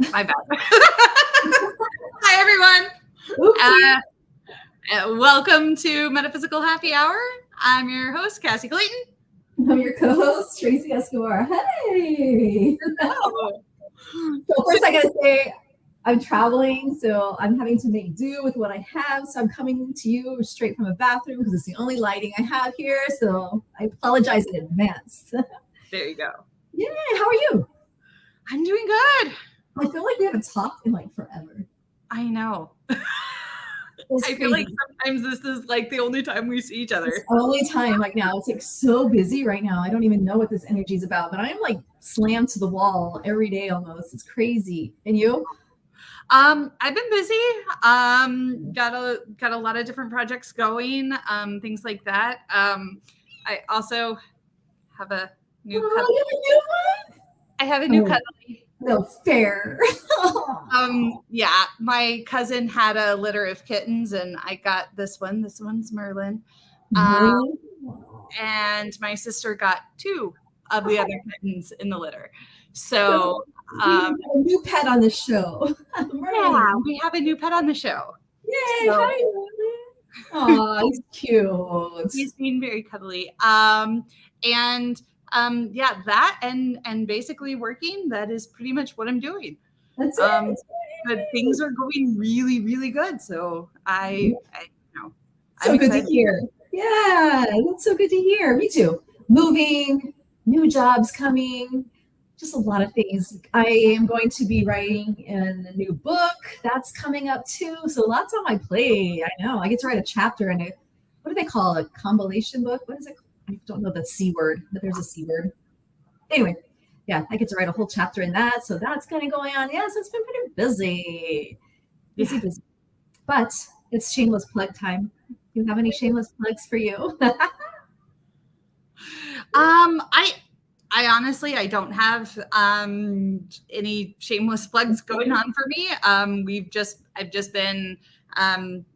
My bad. Hi, everyone. Welcome to Metaphysical Happy Hour. I'm your host, Cassie Clayton. I'm your co-host, Tracy Escobar. Hey! Hello. So first I gotta say, I'm traveling, so I'm having to make do with what I have. So I'm coming to you straight from a bathroom because it's the only lighting I have here. So I apologize in advance. There you go. Yay! How are you? I'm doing good. I feel like we haven't talked in like forever. I know. It's I feel like sometimes this is like the only time we see each other. It's the only time. Like now, it's like so busy right now. I don't even know what this energy is about, but I'm like slammed to the wall every day almost. It's crazy. And you? I've been busy. Got a lot of different projects going. Things like that. I also have a new You have a new one? I have a new cuddly. No fair. Yeah, my cousin had a litter of kittens, and I got this one. This one's Merlin. And my sister got two of the other kittens in the litter. So we have a new pet on the show. Yeah, we have a new pet on the show. Yay! So, hi, Merlin. Oh, he's cute. He's being very cuddly. Yeah, that and basically working, that is pretty much what I'm doing. That's it. But things are going really, really good. So I'm good to hear. Yeah, that's so good to hear. Me too. Moving, new jobs coming, just a lot of things. I am going to be writing in a new book that's coming up too. So lots on my plate. I know. I get to write a chapter in it. What do they call it? A compilation book? What is it? I don't know the C word, but there's a C word. Anyway, yeah, I get to write a whole chapter in that. So that's kind of going on. Yeah, so it's been pretty busy. Busy. But it's shameless plug time. Do you have any shameless plugs for you? I honestly, I don't have any shameless plugs going on for me. I've just been,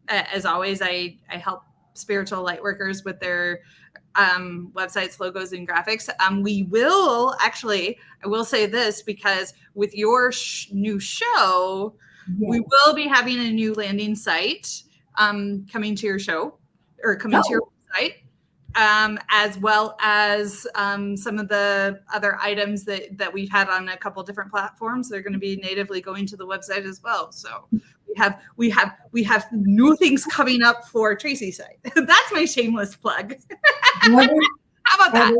as always, I help spiritual light workers with their websites, logos, and graphics. We will actually, I will say this, because with your new show, yes, we will be having a new landing site coming to your show or coming to your website. As well as some of the other items that we've had on a couple different platforms. They're going to be natively going to the website as well. So we have new things coming up for Tracy's site. That's my shameless plug. How about that?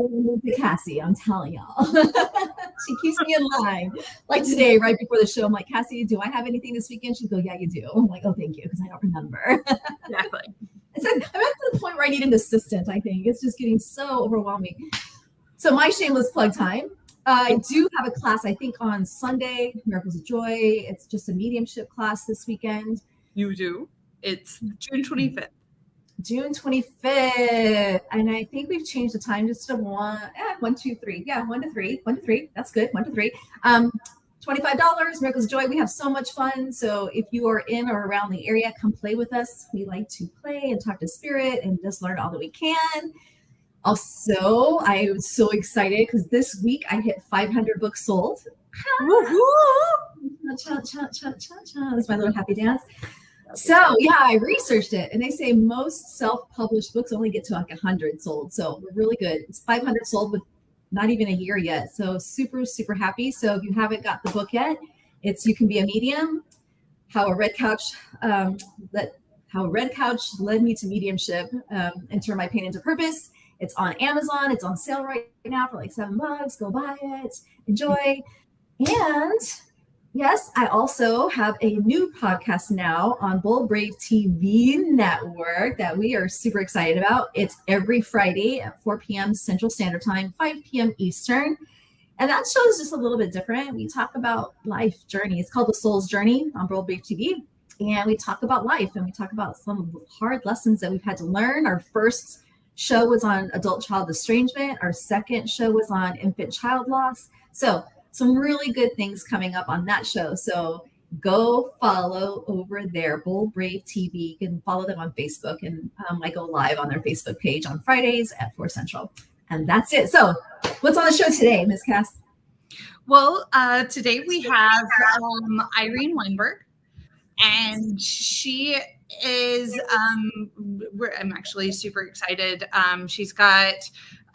Cassie, I'm telling y'all. She keeps me in line. Like today, right before the show, I'm like, Cassie, do I have anything this weekend? She'd go, yeah, you do. I'm like, oh, thank you, because I don't remember. Exactly. I'm at the point where I need an assistant, I think. It's just getting so overwhelming. So my shameless plug time. I do have a class, I think, on Sunday, Miracles of Joy. It's just a mediumship class this weekend. You do? It's June 25th. June 25th. And I think we've changed the time just to 1, 2, 3. Yeah, 1 to 3. 1 to 3. That's good. 1 to 3. $25, Miracles of Joy. We have so much fun. So if you are in or around the area, come play with us. We like to play and talk to spirit and just learn all that we can. Also, I was so excited because this week I hit 500 books sold. That's my little happy dance. So yeah, I researched it, and they say most self-published books only get to like 100 sold. So we're really good. It's 500 sold with not even a year yet. So super, super happy. So if you haven't got the book yet, it's You Can Be a Medium, How a Red Couch Led Me to Mediumship and Turned My Pain into Purpose. It's on Amazon. It's on sale right now for like $7. Go buy it. Enjoy. And yes, I also have a new podcast now on Bold Brave TV network that we are super excited about. It's every Friday at 4 p.m. Central Standard Time, 5 p.m. Eastern. And that show is just a little bit different. We talk about life journey. It's called The Soul's Journey on Bold Brave TV. And we talk about life, and we talk about some of the hard lessons that we've had to learn. Our first show was on adult-child estrangement. Our second show was on infant-child loss. So some really good things coming up on that show. So go follow over there, Bold Brave TV. You can follow them on Facebook, and I go live on their Facebook page on Fridays at 4 Central. And that's it. So what's on the show today, Ms. Cass? Well, today we have Irene Weinberg, and she is. I'm actually super excited. She's going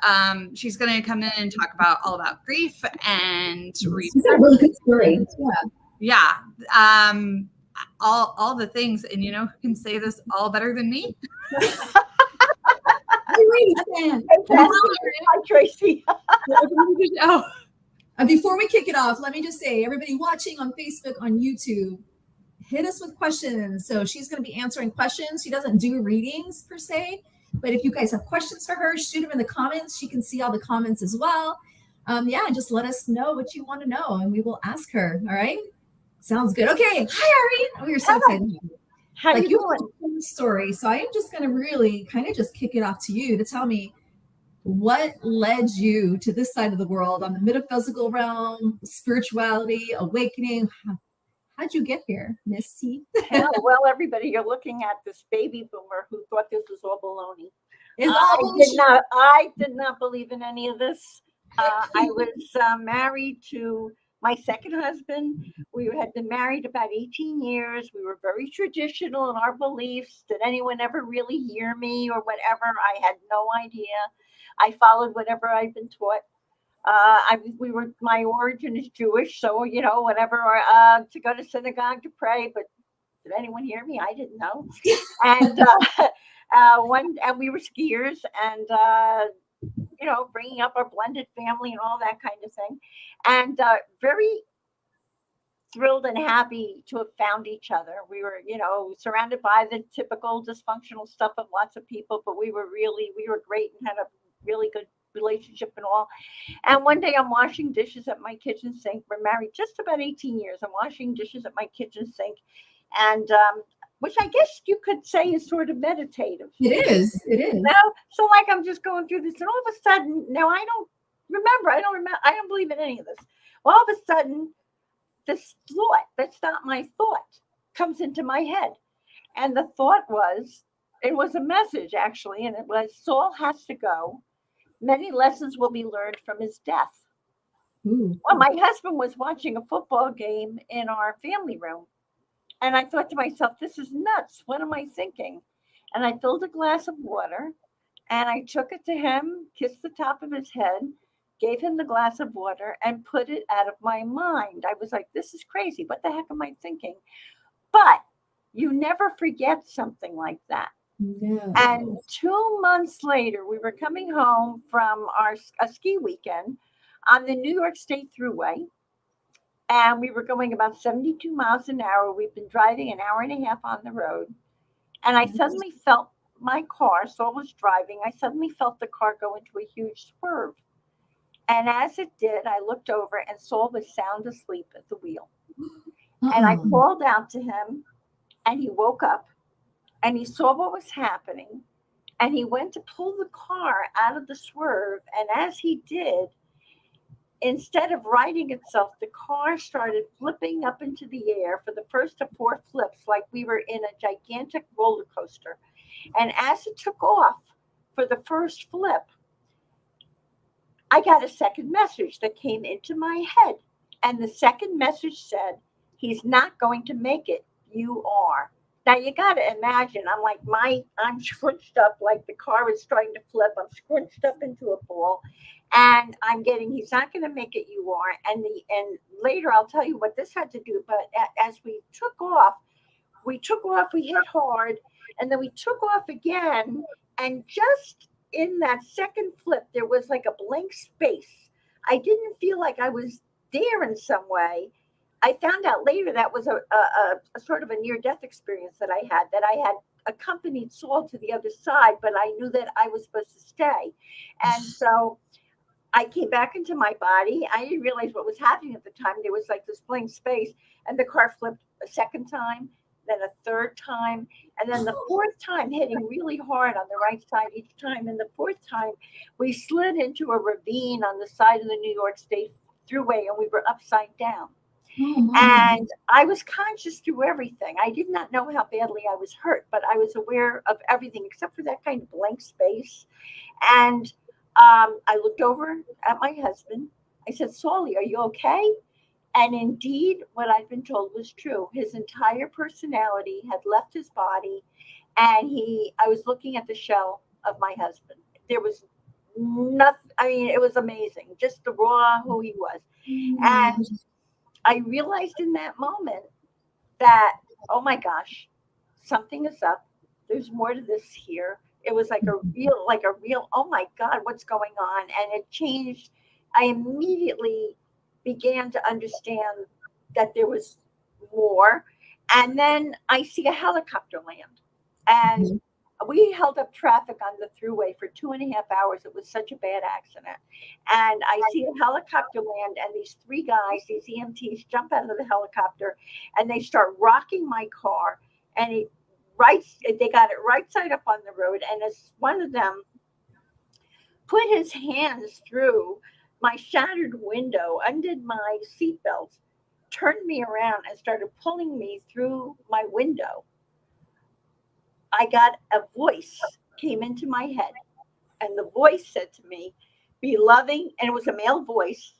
to come in and talk about all about grief and She's got a really good story. Yeah. All the things, and you know who can say this all better than me? Irene, hi, Tracy. Before we kick it off, let me just say, everybody watching on Facebook, on YouTube, hit us with questions. So she's going to be answering questions. She doesn't do readings per se, but if you guys have questions for her, shoot them in the comments. She can see all the comments as well. Just let us know what you want to know, and we will ask her. All right. Sounds good. Okay. Hi, Irene. We are so excited. How you doing? Story. So I am just going to really kind of just kick it off to you to tell me what led you to this side of the world on the metaphysical realm, spirituality, awakening. How'd you get here, Miss C? Well, everybody, you're looking at this baby boomer who thought this was all baloney. I did not believe in any of this. I was married to my second husband. We had been married about 18 years. We were very traditional in our beliefs. Did anyone ever really hear me or whatever? I had no idea. I followed whatever I'd been taught. My origin is Jewish, so whatever. To go to synagogue to pray, but did anyone hear me? I didn't know. And and we were skiers, and bringing up our blended family and all that kind of thing, and very thrilled and happy to have found each other. We were, surrounded by the typical dysfunctional stuff of lots of people, but we were great and had a really good relationship and all. And one day I'm washing dishes at my kitchen sink. We're married just about 18 years. I'm washing dishes at my kitchen sink, and which I guess you could say is sort of meditative. It is. So like I'm just going through this, and all of a sudden, now I don't believe in any of this. All of a sudden, this thought that's not my thought comes into my head. And the thought it was a message actually, and it was, Saul has to go. Many lessons will be learned from his death. Ooh. Well, my husband was watching a football game in our family room. And I thought to myself, this is nuts. What am I thinking? And I filled a glass of water and I took it to him, kissed the top of his head, gave him the glass of water and put it out of my mind. I was like, this is crazy. What the heck am I thinking? But you never forget something like that. No. And 2 months later, we were coming home from a ski weekend on the New York State Thruway. And we were going about 72 miles an hour. We've been driving an hour and a half on the road. And I suddenly felt my car, Saul was driving, I suddenly felt the car go into a huge swerve. And as it did, I looked over and Saul was sound asleep at the wheel. And I called out to him and he woke up and he saw what was happening. And he went to pull the car out of the swerve. And as he did, instead of righting itself, the car started flipping up into the air for the first of 4 flips, like we were in a gigantic roller coaster. And as it took off for the first flip, I got a second message that came into my head. And the second message said, he's not going to make it. You are. Now you got to imagine, I'm scrunched up like the car is starting to flip. I'm scrunched up into a ball. And I'm getting, he's not going to make it, you are. And later I'll tell you what this had to do. But as we took off, we hit hard, and then we took off again. And just in that second flip, there was like a blank space. I didn't feel like I was there in some way. I found out later that was a sort of a near-death experience that I had accompanied Saul to the other side, but I knew that I was supposed to stay. And so I came back into my body. I didn't realize what was happening at the time. There was like this blank space, and the car flipped a second time, then a third time, and then the fourth time hitting really hard on the right side each time. And the fourth time, we slid into a ravine on the side of the New York State Thruway, and we were upside down. And I was conscious through everything. I did not know how badly I was hurt, but I was aware of everything except for that kind of blank space. And I looked over at my husband. I said, Saul, are you okay? And indeed, what I'd been told was true. His entire personality had left his body, and I was looking at the shell of my husband. There was nothing, I mean, it was amazing, just the raw who he was. And I realized in that moment that, oh my gosh, something is up. There's more to this here. It was like a real, oh my God, what's going on? And it changed. I immediately began to understand that there was more. And then I see a helicopter land. And we held up traffic on the thruway for 2.5 hours. It was such a bad accident. And I see a helicopter land, and these 3 guys, these EMTs, jump out of the helicopter, and they start rocking my car. And they got it right side up on the road. And as one of them put his hands through my shattered window, undid my seatbelt, turned me around, and started pulling me through my window, I got a voice came into my head, and the voice said to me, be loving, and it was a male voice,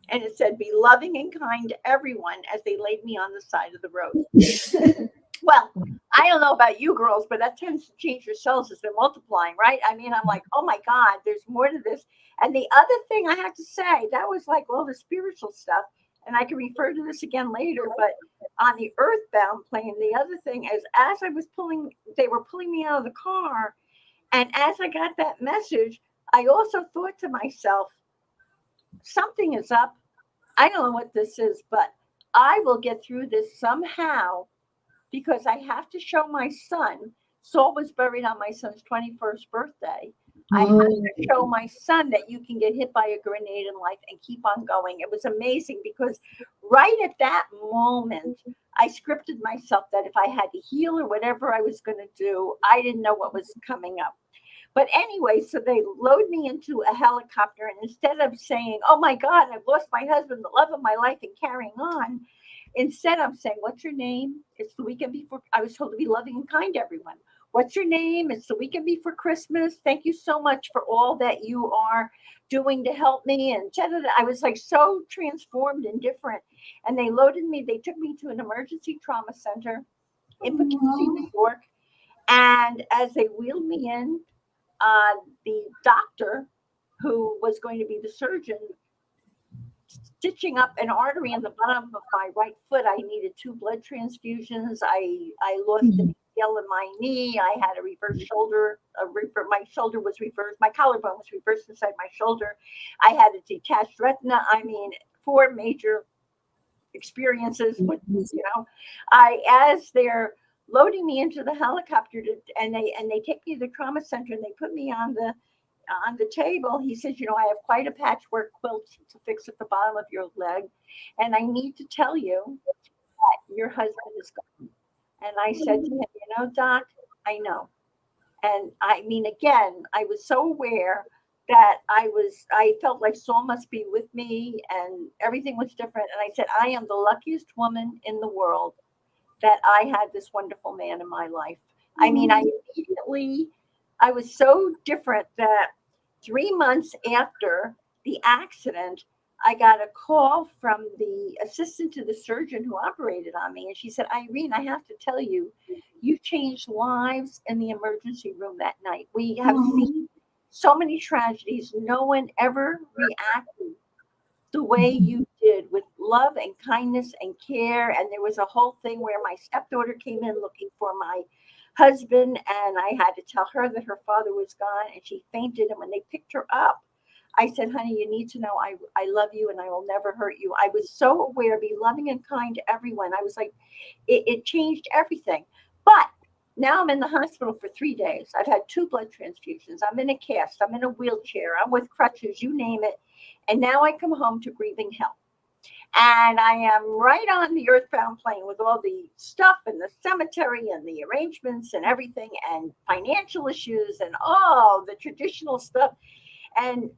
and it said, be loving and kind to everyone, as they laid me on the side of the road. Well, I don't know about you girls, but that tends to change your cells as they're multiplying, right? I mean, I'm like, oh my God, there's more to this. And the other thing I have to say, that was like all the spiritual stuff, and I can refer to this again later, but on the earthbound plane, the other thing is, as they were pulling me out of the car, and as I got that message, I also thought to myself, something is up. I don't know what this is, but I will get through this somehow, because I have to show my son. Saul was buried on my son's 21st birthday. I have to show my son that you can get hit by a grenade in life and keep on going. It was amazing, because right at that moment, I scripted myself that if I had to heal or whatever I was going to do, I didn't know what was coming up. But anyway, so they load me into a helicopter, and instead of saying, oh my God, I've lost my husband, the love of my life, and carrying on, instead I'm saying, what's your name? It's the weekend before. I was told to be loving and kind to everyone. What's your name? It's the weekend before Christmas. Thank you so much for all that you are doing to help me. And I was like so transformed and different. And they took me to an emergency trauma center in Poughkeepsie, New York. And as they wheeled me in, the doctor who was going to be the surgeon, stitching up an artery in the bottom of my right foot. I needed 2 blood transfusions. I lost an ACL in my knee. I had a reverse shoulder. My shoulder was reversed. My collarbone was reversed inside my shoulder. I had a detached retina. I mean, 4 major experiences. With, as they're loading me into the helicopter, and they take me to the trauma center, and they put me on the table. He says, I have quite a patchwork quilt to fix at the bottom of your leg, and I need to tell you that your husband is gone. And I said to him, Doc, I know. And I mean, again, I was so aware that I felt like Saul must be with me, and everything was different. And I said, I am the luckiest woman in the world that I had this wonderful man in my life. I mean, I was so different that 3 months after the accident, I got a call from the assistant to the surgeon who operated on me. And she said, Irene, I have to tell you, you changed lives in the emergency room that night. We have seen so many tragedies. No one ever reacted the way you did, with love and kindness and care. And there was a whole thing where my stepdaughter came in looking for my husband, and I had to tell her that her father was gone, and she fainted. And when they picked her up, I said, honey, you need to know I love you, and I will never hurt you. I was so aware, be loving and kind to everyone. I was like, it changed everything. But now I'm in the hospital for 3 days. I've had 2 blood transfusions. I'm in a cast. I'm in a wheelchair. I'm with crutches, you name it. And now I come home to grieving hell. And I am right on the earthbound plane with all the stuff and the cemetery and the arrangements and everything, and financial issues and all the traditional stuff. And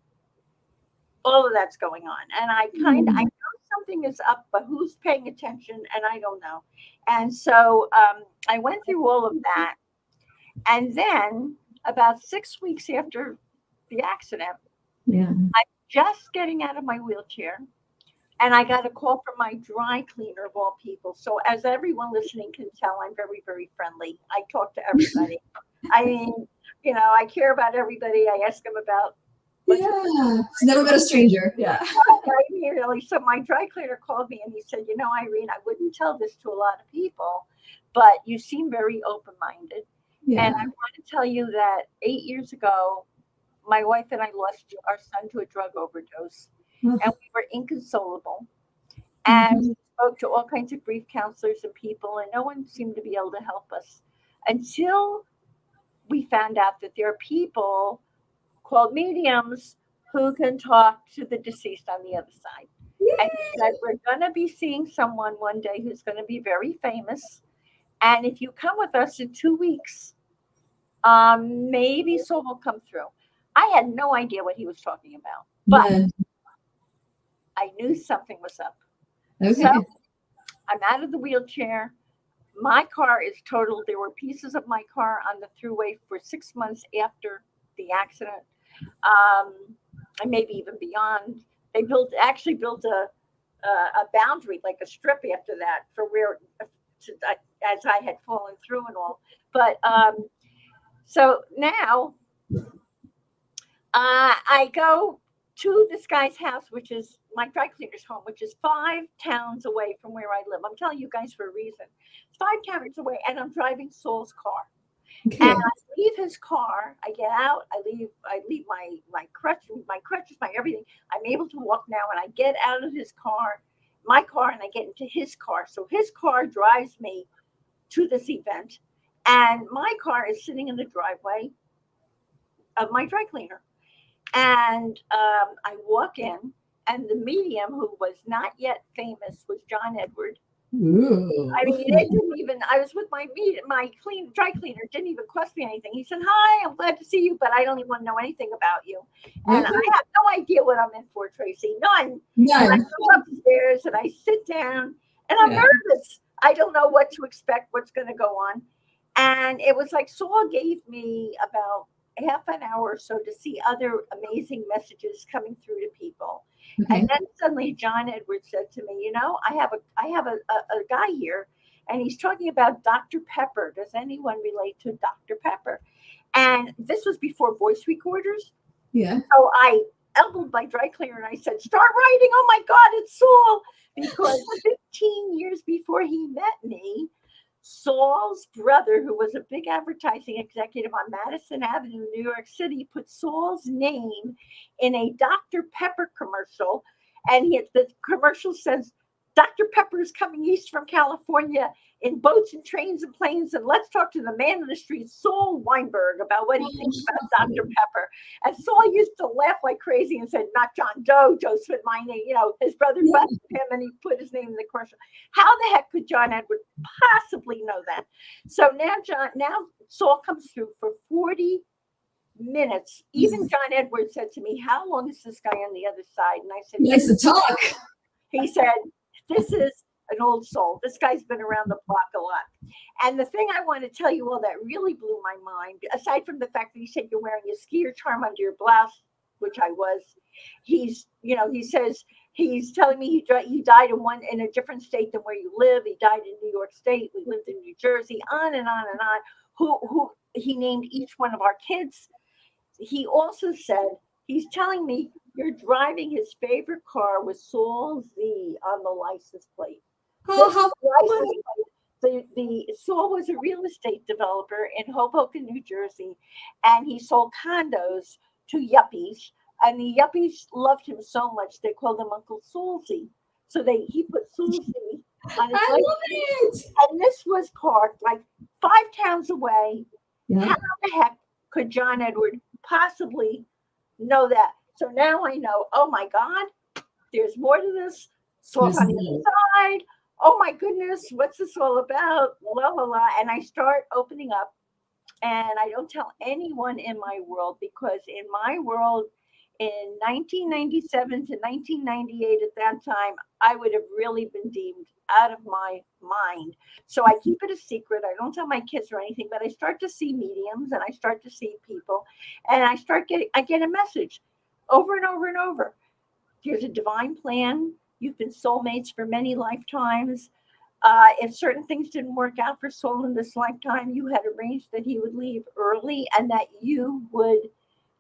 all of that's going on. And I know something is up, but who's paying attention? And I don't know. And so I went through all of that. And then about 6 weeks after the accident, I just getting out of my wheelchair, and I got a call from my dry cleaner of all people. So as everyone listening can tell, I'm very, very friendly. I talk to everybody. I mean, I care about everybody. I ask them about. She's never met a stranger. Yeah. Really. So my dry cleaner called me and he said, Irene, I wouldn't tell this to a lot of people, but you seem very open-minded. Yeah. And I want to tell you that 8 years ago, my wife and I lost our son to a drug overdose, and we were inconsolable. And we spoke to all kinds of grief counselors and people, and no one seemed to be able to help us until we found out that there are people called mediums who can talk to the deceased on the other side. Yay! And he said, we're going to be seeing someone one day who's going to be very famous. And if you come with us in 2 weeks, maybe Saul will come through. I had no idea what he was talking about, but I knew something was up. Okay. So I'm out of the wheelchair. My car is totaled. There were pieces of my car on the thruway for 6 months after the accident. And maybe even beyond. They actually built a boundary, like a strip after that, for where, as I had fallen through and all. But so now I go to this guy's house, which is my dry cleaner's home, which is 5 towns away from where I live. I'm telling you guys for a reason. It's 5 towns away, and I'm driving Saul's car. Okay. And I leave his car. I get out. I leave my crutches, my everything. I'm able to walk now, and I get out of my car, and I get into his car. So his car drives me to this event, and my car is sitting in the driveway of my dry cleaner. And I walk in, and the medium, who was not yet famous, was John Edward. Ooh. I mean, it didn't even. I was with my dry cleaner. Didn't even cost me anything. He said, "Hi, I'm glad to see you, but I don't even want to know anything about you." And I have no idea what I'm in for, Tracy. None. And I go upstairs and I sit down, and I'm nervous. I don't know what to expect. What's going to go on? And it was like Saul gave me about half an hour or so to see other amazing messages coming through to people. Okay. And then suddenly John Edwards said to me, I have a guy here, and he's talking about Dr. Pepper. Does anyone relate to Dr. Pepper? And this was before voice recorders. Yeah. So I elbowed my dry cleaner and I said, start writing. Oh my God, it's Saul. Because 15 years before he met me, Saul's brother, who was a big advertising executive on Madison Avenue, New York City, put Saul's name in a Dr. Pepper commercial. And the commercial says, Dr. Pepper is coming east from California in boats and trains and planes. And let's talk to the man in the street, Saul Weinberg, about what he thinks about Dr. Pepper. And Saul used to laugh like crazy and said, not John Doe, Joe spent my name. His brother busted him and he put his name in the commercial. How the heck could John Edward possibly know that? So now Saul comes through for 40 minutes. Even John Edwards said to me, how long is this guy on the other side? And I said, he likes to talk. He said, this is an old soul. This guy's been around the block a lot. And the thing I want to tell you all that really blew my mind, aside from the fact that he said you're wearing a skier charm under your blouse, which I was, he says he's telling me he died in a different state than where you live. He died in New York State. We lived in New Jersey, on and on and on. Who he named each one of our kids. He also said, he's telling me you're driving his favorite car with Saul Z on the license plate. The Saul was a real estate developer in Hoboken, New Jersey, and he sold condos to yuppies. And the yuppies loved him so much they called him Uncle Saulsy. So he put Saulsy on his license. And this was parked like 5 towns away. Yeah. How the heck could John Edward possibly know that? So now I know, oh my God, there's more to this. Saul's on the inside. Oh my goodness, what's this all about? La, la, la. And I start opening up, and I don't tell anyone in my world, because in my world, in 1997 to 1998, at that time, I would have really been deemed out of my mind. So I keep it a secret. I don't tell my kids or anything, but I start to see mediums, and I start to see people, and I get a message. over and over and over. There's a divine plan. You've been soulmates for many lifetimes. If certain things didn't work out for Saul in this lifetime, you had arranged that he would leave early and that you would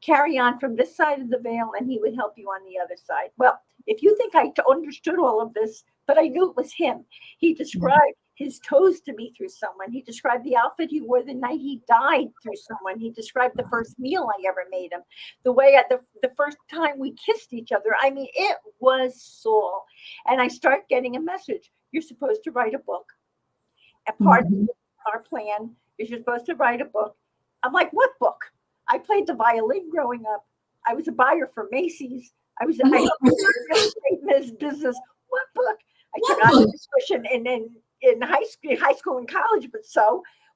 carry on from this side of the veil and he would help you on the other side. Well, if you think I understood all of this, but I knew it was him. He described his toes to me through someone. He described the outfit he wore the night he died through someone. He described the first meal I ever made him, the way at the first time we kissed each other. I mean, it was Saul. And I start getting a message. You're supposed to write a book. And part of our plan is you're supposed to write a book. I'm like, what book? I played the violin growing up. I was a buyer for Macy's. I was real estate business. What book? I took on the discussion in high school and college, but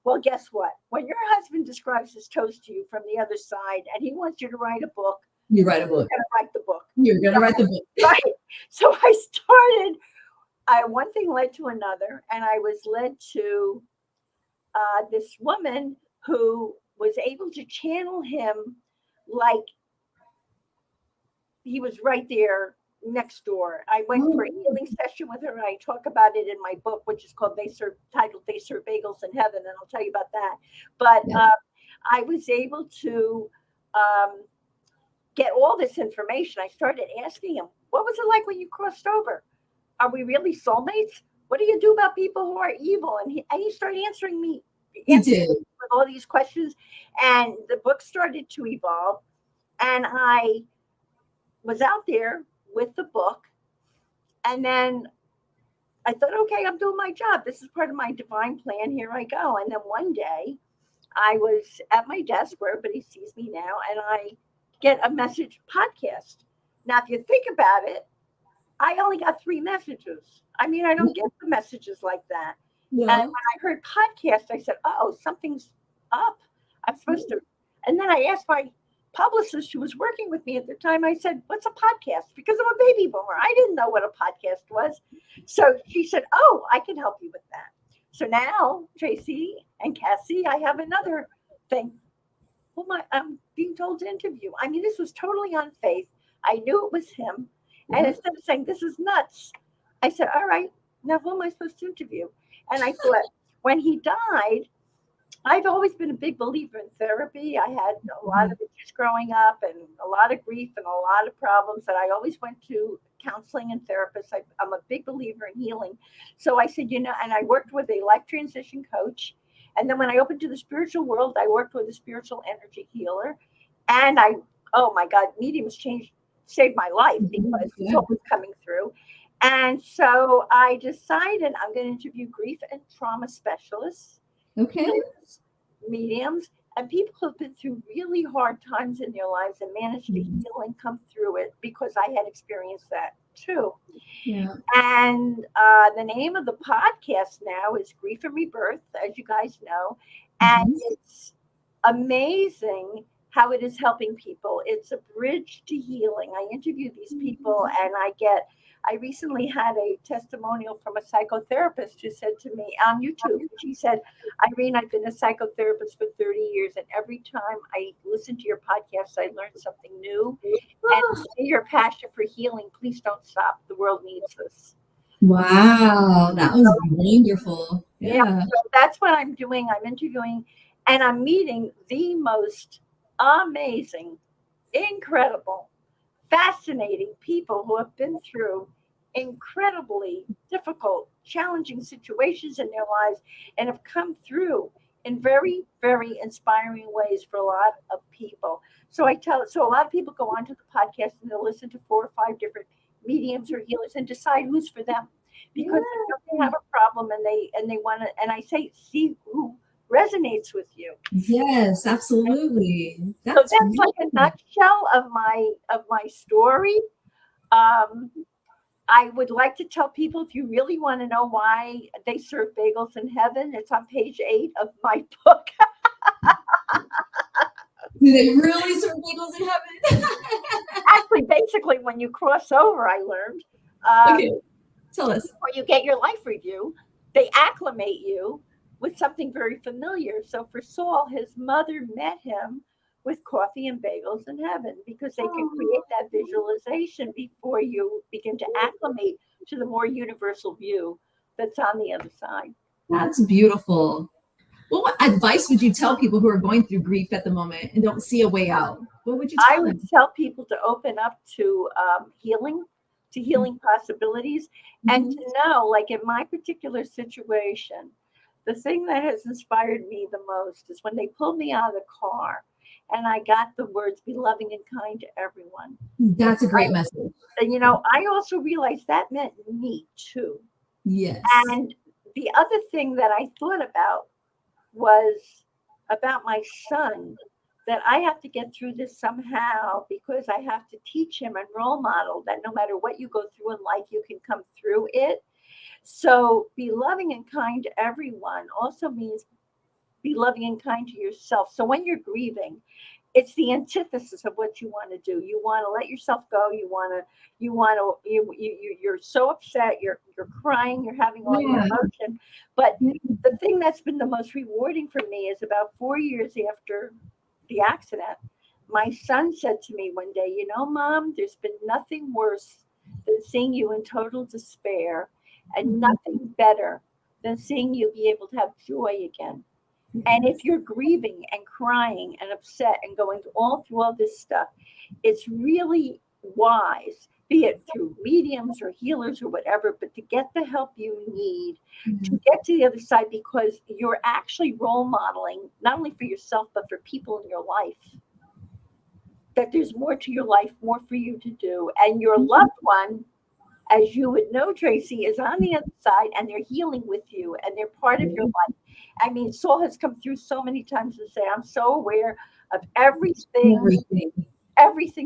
well, guess what? When your husband describes his toast to you from the other side and he wants you to write a book, you write a book. You're going to write the book. You're going to write the book. Right. So I started, one thing led to another, and I was led to this woman who was able to channel him like he was right there next door. I went for a healing session with her, and I talk about it in my book, which is called titled They Serve Bagels in Heaven, and I'll tell you about that. But I was able to get all this information. I started asking him, what was it like when you crossed over? Are we really soulmates? What do you do about people who are evil? And he started answering me with all these questions, and the book started to evolve, and I was out there with the book, and then I thought, okay, I'm doing my job. This is part of my divine plan. Here I go. And then one day I was at my desk where everybody sees me now, and I get a message podcast. Now, if you think about it, I only got 3 messages. I mean, I don't get the messages like that. Yeah. And when I heard podcast, I said, oh, something's up. I'm supposed to. And then I asked my publicist who was working with me at the time, I said, what's a podcast? Because I'm a baby boomer. I didn't know what a podcast was. So she said, oh, I can help you with that. So now, Tracy and Cassie, I have another thing. Well, I'm being told to interview. I mean, this was totally on faith. I knew it was him. And instead of saying, this is nuts, I said, all right, now who am I supposed to interview? And I thought, when he died, I've always been a big believer in therapy. I had a lot of issues growing up and a lot of grief and a lot of problems that I always went to counseling and therapists. I'm a big believer in healing. So I said, and I worked with a life transition coach. And then when I opened to the spiritual world, I worked with a spiritual energy healer. And oh my God, mediums saved my life because what was coming through. And so I decided I'm going to interview grief and trauma specialists, mediums, and people who've been through really hard times in their lives and managed to heal and come through it, because I had experienced that too. Yeah. And the name of the podcast now is Grief and Rebirth, as you guys know. And it's amazing how it is helping people. It's a bridge to healing. I interview these people, and I recently had a testimonial from a psychotherapist who said to me on YouTube, she said, Irene, I've been a psychotherapist for 30 years, and every time I listen to your podcast, I learn something new. And your passion for healing, please don't stop. The world needs this. Wow, that was wonderful. Yeah. So that's what I'm doing. I'm interviewing, and I'm meeting the most amazing, incredible, fascinating people who have been through incredibly difficult, challenging situations in their lives and have come through in very, very inspiring ways for a lot of people. So a lot of people go onto the podcast and they'll listen to 4 or 5 different mediums or healers and decide who's for them, because they have a problem and they want to, and I say, see who resonates with you. Yes, absolutely. That's like a nutshell of my story. I would like to tell people, if you really want to know why they serve bagels in heaven, it's on page 8 of my book. Do they really serve bagels in heaven? Actually, basically, when you cross over, I learned. Okay, tell us. Before you get your life review, they acclimate you with something very familiar. So for Saul, his mother met him with coffee and bagels in heaven, because they can create that visualization before you begin to acclimate to the more universal view that's on the other side. That's beautiful. Well, what advice would you tell people who are going through grief at the moment and don't see a way out? What would you tell I them? would tell people to open up to healing, to healing possibilities, and to know, like in my particular situation, the thing that has inspired me the most is when they pulled me out of the car and I got the words, be loving and kind to everyone. That's a great message. And, you know, I also realized that meant me too. Yes. And the other thing that I thought about was about my son, that I have to get through this somehow, because I have to teach him and role model that no matter what you go through in life, you can come through it. So be loving and kind to everyone also means be loving and kind to yourself. So when you're grieving, it's the antithesis of what you want to do. You want to let yourself go. You're so upset. You're crying. You're having all your emotion. But the thing that's been the most rewarding for me is about 4 years after the accident, my son said to me one day, you know, Mom, there's been nothing worse than seeing you in total despair, and nothing better than seeing you be able to have joy again. And if you're grieving and crying and upset and going through all this stuff, it's really wise, be it through mediums or healers or whatever, but to get the help you need to get to the other side, because you're actually role modeling, not only for yourself, but for people in your life, that there's more to your life, more for you to do. And your loved one, as you would know, Tracy, is on the other side, and they're healing with you, and they're part of your life. I mean, Saul has come through so many times to say, I'm so aware of everything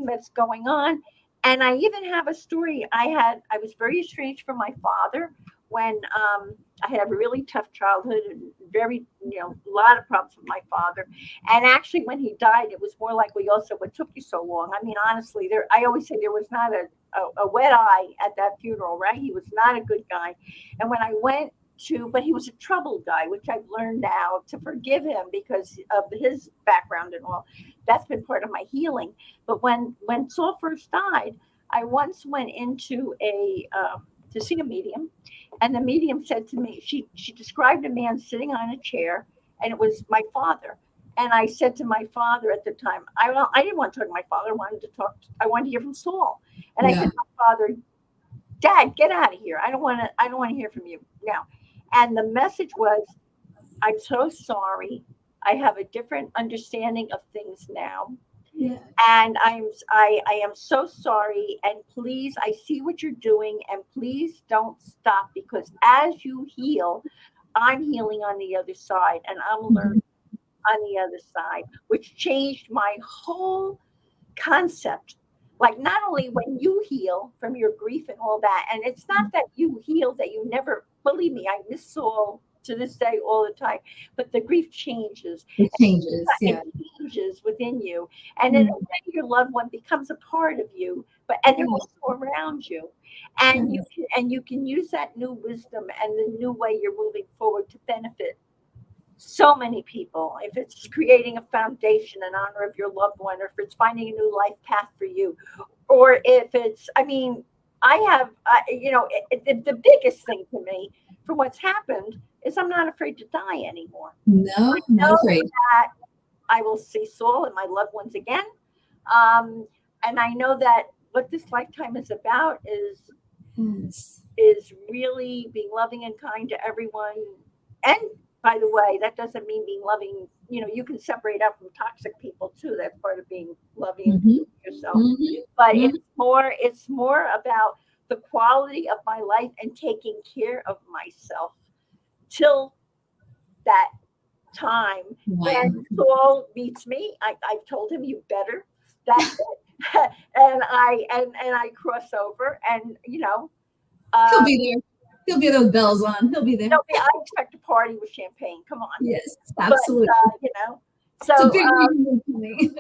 that's going on. And I even have a story. I was very estranged from my father when I had a really tough childhood and very, a lot of problems with my father. And actually, when he died, it was more like, what took you so long? I mean, honestly, I always say there was not a wet eye at that funeral, right? He was not a good guy. And when I went but he was a troubled guy, which I've learned now to forgive him because of his background and all. That's been part of my healing. But when Saul first died, I once went into to see a medium, and the medium said to me, she described a man sitting on a chair, and it was my father. And I said to my father at the time, I didn't want to talk to my father. I wanted to hear from Saul. And I said to my father, Dad, get out of here. I don't want to hear from you now. And the message was, I'm so sorry. I have a different understanding of things now. Yeah. And I am so sorry. And please, I see what you're doing. And please don't stop, because as you heal, I'm healing on the other side, and I'm learning on the other side, which changed my whole concept. Like, not only when you heal from your grief and all that, and it's not that you heal, that you never, believe me, I miss Saul to this day all the time, but the grief changes. It changes. It changes within you. And in a way, your loved one becomes a part of you, and they're also around you. And you can use that new wisdom and the new way you're moving forward to benefit so many people. If it's creating a foundation in honor of your loved one, or if it's finding a new life path for you, or if it's, the biggest thing to me for what's happened is I'm not afraid to die anymore. No, not afraid. That I will see Saul and my loved ones again. And I know that what this lifetime is about is really being loving and kind to everyone. And by the way, that doesn't mean being loving. You can separate out from toxic people too. That's part of being loving and yourself. But it's more about the quality of my life and taking care of myself till that time when Saul meets me. I've told him, you better. That's it. and I cross over, and he'll be there. He'll be those bells on. He'll be there. I expect a party with champagne. Come on. Yes, absolutely. But, so it's a big reason for me.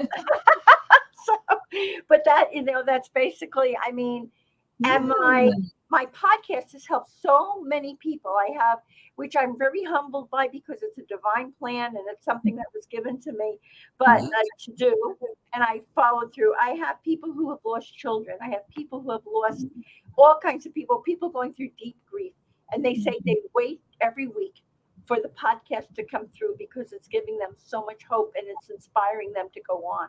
but that, that's basically, And my podcast has helped so many people. I have, which I'm very humbled by because it's a divine plan and it's something that was given to me, but to do, and I followed through. I have people who have lost children. I have people who have lost all kinds of people going through deep grief, and they say they wait every week for the podcast to come through because it's giving them so much hope and it's inspiring them to go on.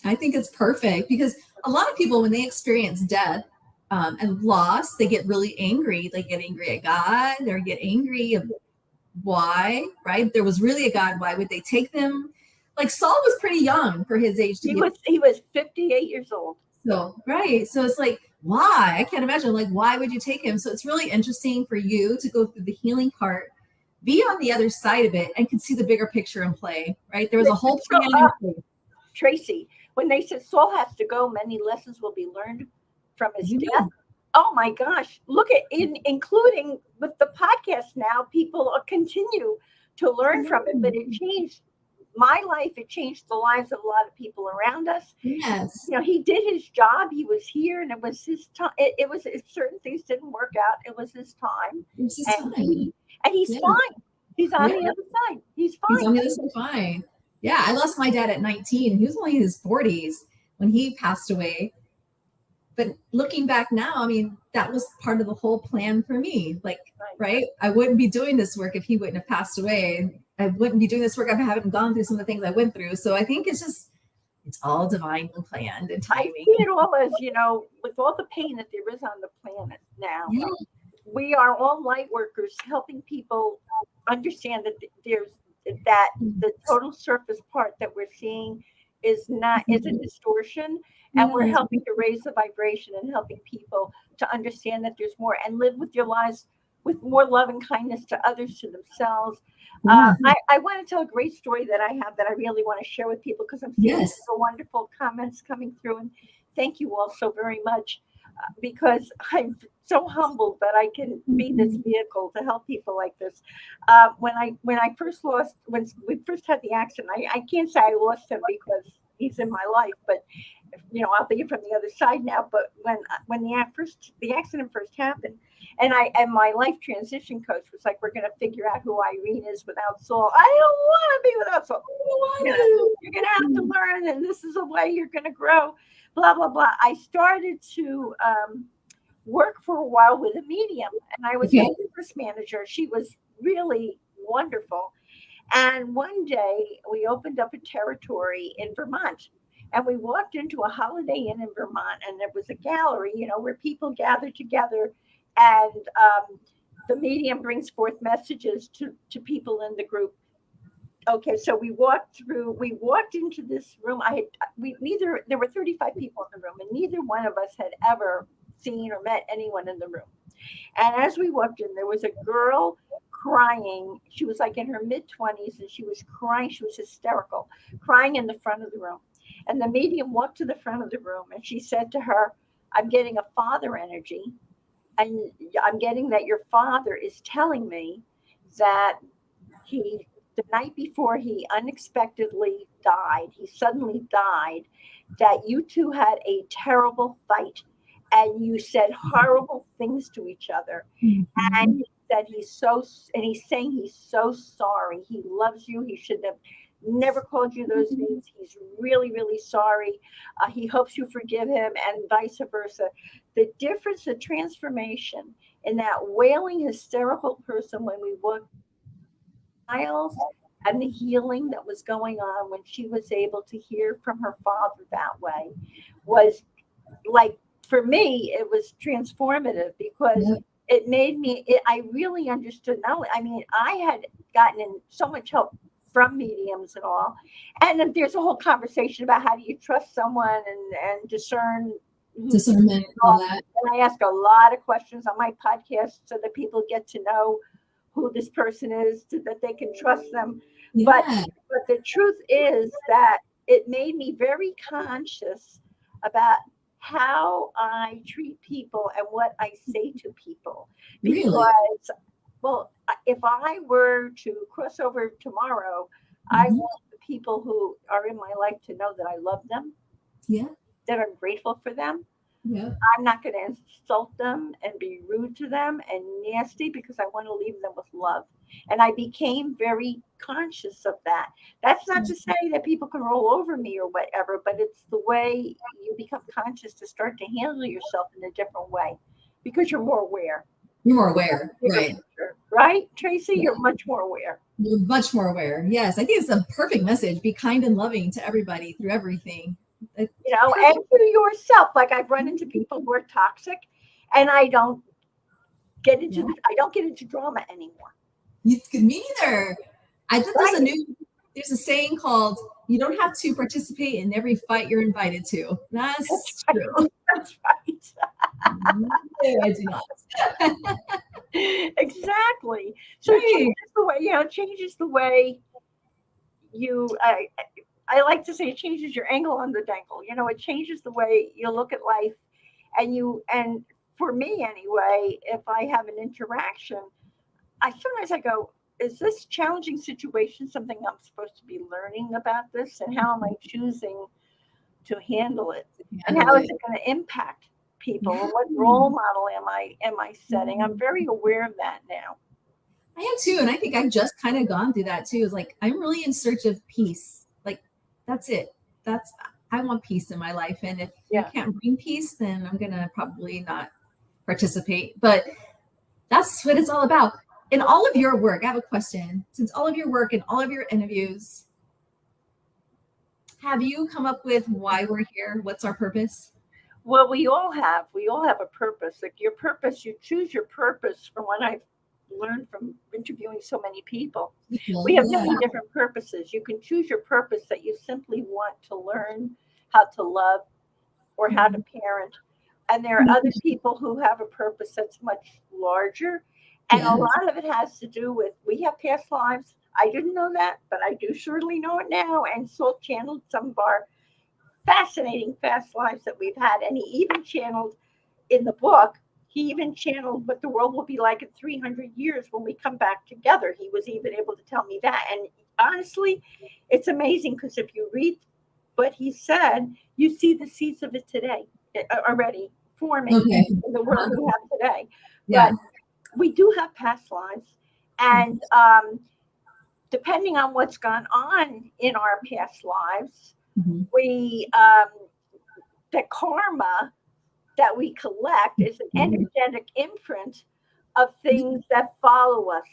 I think it's perfect because a lot of people, when they experience death and loss, they get really angry. They get angry at God, or get angry of why, right? There was really a God. Why would they take them? Like Saul was pretty young for his age. He was 58 years old. So, right. So it's like, why? I can't imagine. Like, why would you take him? So it's really interesting for you to go through the healing part, be on the other side of it, and can see the bigger picture in play, right? There was a whole plan in place. Tracy, when they said Saul has to go, many lessons will be learned from his death. Oh my gosh. Look at including with the podcast now, people continue to learn from it, but it changed my life. It changed the lives of a lot of people around us. Yes. You know, he did his job. He was here and it was his time. It was, if certain things didn't work out, it was his time. It was his time. And he's fine. He's on the other side. He's fine. He's on the other side, fine. Yeah, I lost my dad at 19. He was only in his 40s when he passed away. But looking back now, I mean, that was part of the whole plan for me. Like, right? I wouldn't be doing this work if he wouldn't have passed away. I wouldn't be doing this work if I haven't gone through some of the things I went through. So I think it's all divinely planned and timing. I see it all as, you know, with all the pain that there is on the planet now. Yeah. We are all light workers helping people understand that there's the total surface part that we're seeing is a distortion, and we're helping to raise the vibration and helping people to understand that there's more and live with your lives with more love and kindness to others, to themselves. I want to tell a great story that I have that I really want to share with people because I'm seeing so wonderful comments coming through, and thank you all so very much because I'm so humbled that I can be this vehicle to help people like this. When we first had the accident, I can't say I lost him because he's in my life, but you know, I'll be from the other side now. But when the accident first happened, and my life transition coach was like, we're going to figure out who Irene is without Saul. I don't want to be without Saul. You're going to have to learn, and this is the way you're going to grow. Blah blah blah. I started to work for a while with a medium, and I was a business manager. She was really wonderful. And one day we opened up a territory in Vermont, and we walked into a Holiday Inn in Vermont, and there was a gallery, you know, where people gather together, and the medium brings forth messages to people in the group. Okay, so we walked into this room. There were 35 people in the room, and neither one of us had ever seen or met anyone in the room. And as we walked in, there was a girl crying. She was like in her mid-20s, and she was crying. She was hysterical, crying in the front of the room. And the medium walked to the front of the room, and she said to her, I'm getting a father energy, and I'm getting that your father is telling me that the night before he unexpectedly died, he suddenly died, that you two had a terrible fight and you said horrible things to each other. And he said he's saying he's so sorry. He loves you. He should have never called you those names. He's really, really sorry. He hopes you forgive him, and vice versa. The difference, the transformation in that wailing, hysterical person when we walked miles, and the healing that was going on when she was able to hear from her father that way was like, for me, it was transformative because it made me, I really understood. I had gotten in so much help from mediums and all. And then there's a whole conversation about how do you trust someone and discernment and all that. And I ask a lot of questions on my podcast so that people get to know who this person is, so that they can trust them. But the truth is that it made me very conscious about how I treat people and what I say to people. Because, well, if I were to cross over tomorrow, I want the people who are in my life to know that I love them, that I'm grateful for them, Yeah. I'm not going to insult them and be rude to them and nasty because I want to leave them with love. And I became very conscious of that. That's not to say that people can roll over me or whatever, but it's the way you become conscious to start to handle yourself in a different way because you're more aware. You're more aware, right? Right, Tracy? Yeah. You're much more aware. You're much more aware. Yes, I think it's a perfect message. Be kind and loving to everybody through everything. And to yourself. Like I've run into people who are toxic, and I don't get into drama anymore. Me neither. I think there's a saying called, "You don't have to participate in every fight you're invited to." That's true. That's right. I do not. Exactly. So it changes the way you. I like to say it changes your angle on the dangle. It changes the way you look at life, and for me anyway, if I have an interaction, sometimes I go, is this challenging situation something I'm supposed to be learning about this, and how am I choosing to handle it, and how is it going to impact people, and what role model am I setting? I'm very aware of that now. I am too, and I think I've just kind of gone through that too. It's like I'm really in search of peace. Like that's it. I want peace in my life, and if you can't bring peace, then I'm gonna probably not participate. But that's what it's all about. In all of your work, I have a question. Since all of your work and all of your interviews, have you come up with why we're here? What's our purpose? Well, we all have a purpose. Like your purpose, you choose your purpose from what I've learned from interviewing so many people. We have many different purposes. You can choose your purpose that you simply want to learn how to love or how to parent. And there are other people who have a purpose that's much larger. And a lot of it has to do with, we have past lives. I didn't know that, but I do surely know it now. And Saul channeled some of our fascinating past lives that we've had. And he even channeled in the book, he even channeled what the world will be like in 300 years when we come back together. He was even able to tell me that. And honestly, it's amazing because if you read what he said, you see the seeds of it today already forming in the world we have today. But we do have past lives. And depending on what's gone on in our past lives, we the karma that we collect is an energetic imprint of things that follow us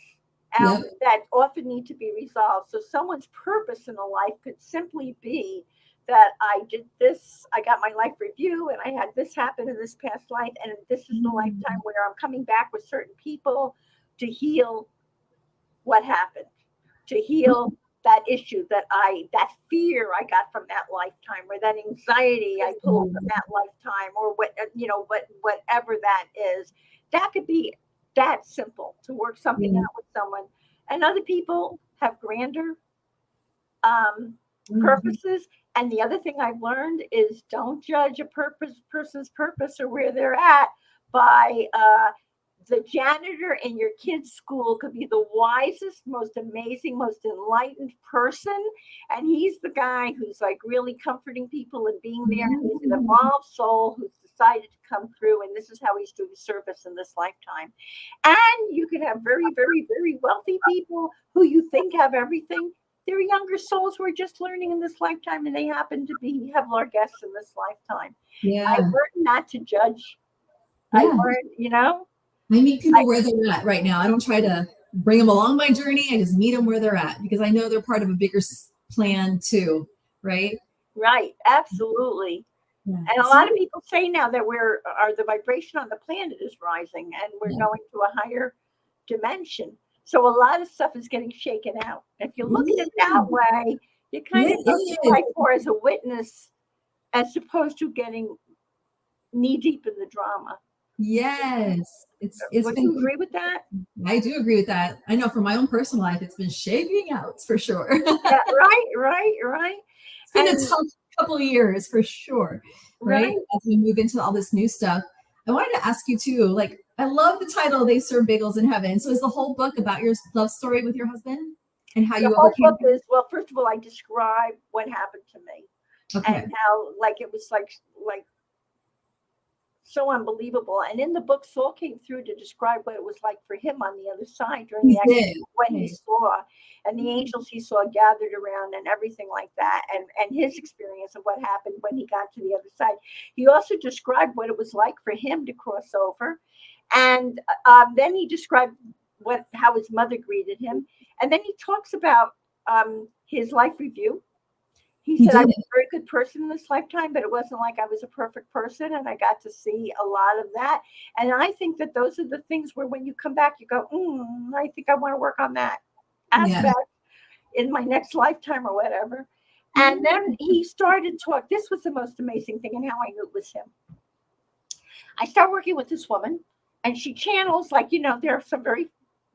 and that often need to be resolved. So someone's purpose in a life could simply be that I did this, I got my life review, and I had this happen in this past life, and this is the lifetime where I'm coming back with certain people to heal what happened, to heal that issue that fear I got from that lifetime, or that anxiety I pulled from that lifetime, or whatever that is. That could be that simple to work something out with someone. And other people have grander purposes. And the other thing I've learned is don't judge a person's purpose or where they're at by the janitor in your kid's school could be the wisest, most amazing, most enlightened person. And he's the guy who's like really comforting people and being there. And he's an evolved soul who's decided to come through. And this is how he's doing service in this lifetime. And you can have very, very, very wealthy people who you think have everything. They're younger souls who are just learning in this lifetime. And they happen to have largesse in this lifetime. I learned not to judge. I learned, I meet people where they're at right now. I don't try to bring them along my journey. I just meet them where they're at because I know they're part of a bigger plan too, right? Right, absolutely. Yeah. And a lot of people say now that the vibration on the planet is rising and we're going to a higher dimension. So a lot of stuff is getting shaken out. If you look at it that way, you kind of get life for as a witness as opposed to getting knee deep in the drama. Yes. Would you agree with that? I do agree with that. I know from my own personal life, it's been shaking out for sure. Right. It's been a tough couple of years for sure. Right. As we move into all this new stuff. I wanted to ask you too, like, I love the title, They Serve Bagels in Heaven. So is the whole book about your love story with your husband and how you overcame? The whole book is, well, first of all, I describe what happened to me and how, like, it was like so unbelievable. And in the book, Saul came through to describe what it was like for him on the other side during the accident, what he saw, and the angels he saw gathered around and everything like that, and his experience of what happened when he got to the other side. He also described what it was like for him to cross over. And then he described how his mother greeted him. And then he talks about his life review. He said, I was a very good person in this lifetime, but it wasn't like I was a perfect person. And I got to see a lot of that. And I think that those are the things where when you come back, you go, I think I want to work on that aspect in my next lifetime or whatever. And then he started talk. This was the most amazing thing and how I knew it was him. I started working with this woman, and she channels, like, there are some very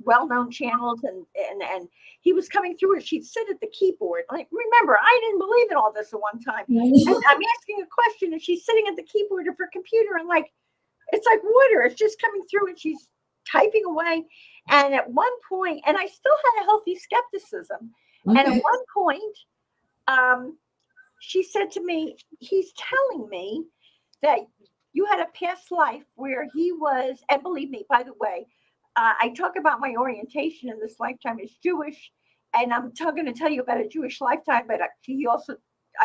well-known channels, and he was coming through, and she'd sit at the keyboard. Like, remember, I didn't believe in all this at one time. And I'm asking a question, and she's sitting at the keyboard of her computer, and like, it's like water. It's just coming through, and she's typing away. And at one point, and I still had a healthy skepticism. Okay. And at one point, she said to me, he's telling me that you had a past life where he was, and believe me, by the way, I talk about my orientation in this lifetime is Jewish, and I'm going to tell you about a Jewish lifetime. But he also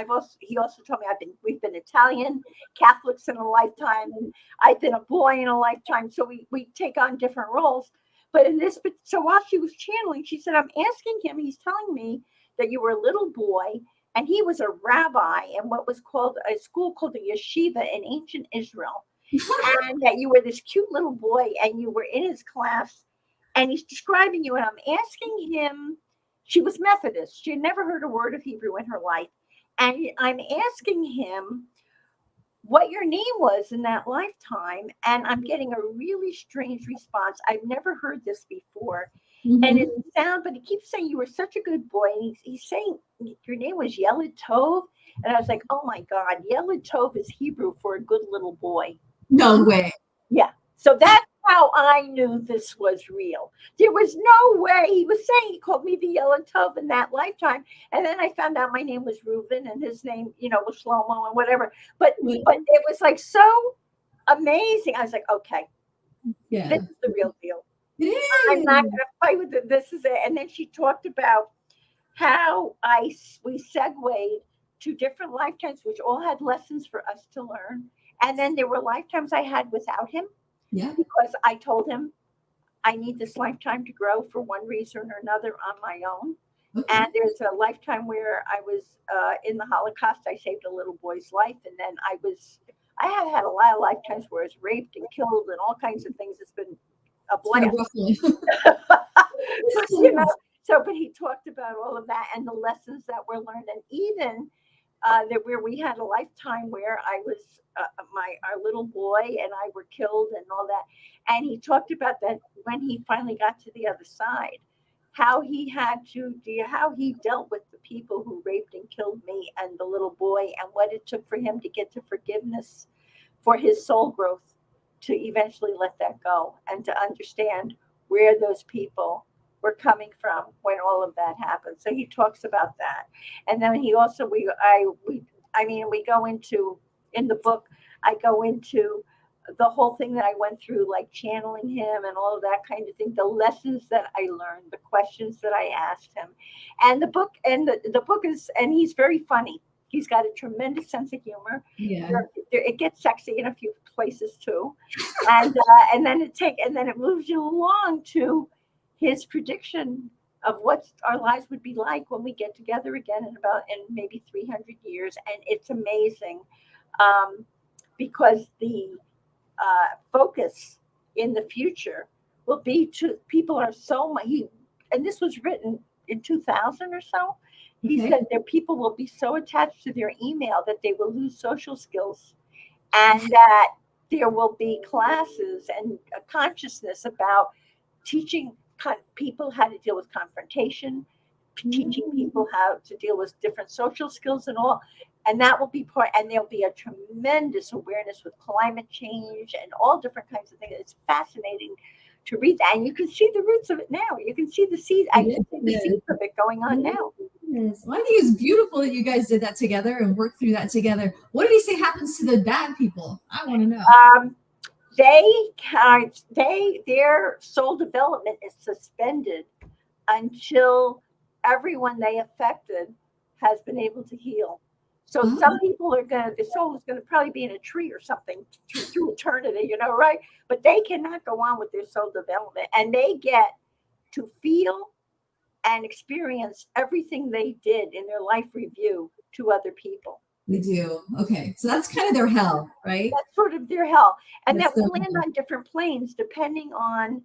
told me we've been Italian Catholics in a lifetime, and I've been a boy in a lifetime. So we take on different roles. But so while she was channeling, she said, "I'm asking him. He's telling me that you were a little boy, and he was a rabbi in what was called a school called a yeshiva in ancient Israel." And that you were this cute little boy and you were in his class, and he's describing you. And I'm asking him, she was Methodist. She had never heard a word of Hebrew in her life. And I'm asking him what your name was in that lifetime. And I'm getting a really strange response. I've never heard this before. Mm-hmm. And it sounds, but he keeps saying you were such a good boy. And he's saying your name was Yeled Tov. And I was like, oh my God, Yeled Tov is Hebrew for a good little boy. No way. Yeah. So that's how I knew this was real. There was no way. He was saying he called me the Yeled Tov in that lifetime. And then I found out my name was Reuben and his name, was Shlomo and whatever. But it was like so amazing. I was like, okay, this is the real deal. I'm not going to fight with it. This is it. And then she talked about how we segued to different lifetimes, which all had lessons for us to learn. And then there were lifetimes I had without him. Yeah. Because I told him I need this lifetime to grow for one reason or another on my own. Okay. And there's a lifetime where I was in the Holocaust. I saved a little boy's life. And then I have had a lot of lifetimes where I was raped and killed and all kinds of things. It's been a blast. But he talked about all of that and the lessons that were learned. And even where we had a lifetime where I was our little boy and I were killed and all that. And he talked about that when he finally got to the other side, how he dealt with the people who raped and killed me and the little boy, and what it took for him to get to forgiveness for his soul growth, to eventually let that go and to understand where those people were coming from when all of that happened. So he talks about that. And then he also, we go into, in the book, I go into the whole thing that I went through, like channeling him and all of that kind of thing, the lessons that I learned, the questions that I asked him. And the book is, and he's very funny. He's got a tremendous sense of humor. Yeah. It gets sexy in a few places too. And then it moves you along to his prediction of what our lives would be like when we get together again in maybe 300 years. And it's amazing because the focus in the future will be to people are so much. And this was written in 2000 or so. He said that people will be so attached to their email that they will lose social skills, and that there will be classes and a consciousness about teaching people how to deal with confrontation, teaching people how to deal with different social skills and all. And that will be part, and there'll be a tremendous awareness with climate change and all different kinds of things. It's fascinating to read that. And you can see the roots of it now. You can see the seeds. I can see the seeds of it going on now. Yes. Well, I think it's beautiful that you guys did that together and worked through that together. What did he say happens to the bad people? I want to know. their soul development is suspended until everyone they affected has been able to heal. So some people their soul is going to probably be in a tree or something through eternity, right? But they cannot go on with their soul development, and they get to feel and experience everything they did in their life review to other people. We do. Okay. So that's kind of their hell, right? That's sort of their hell. And That's that we land on different planes depending on,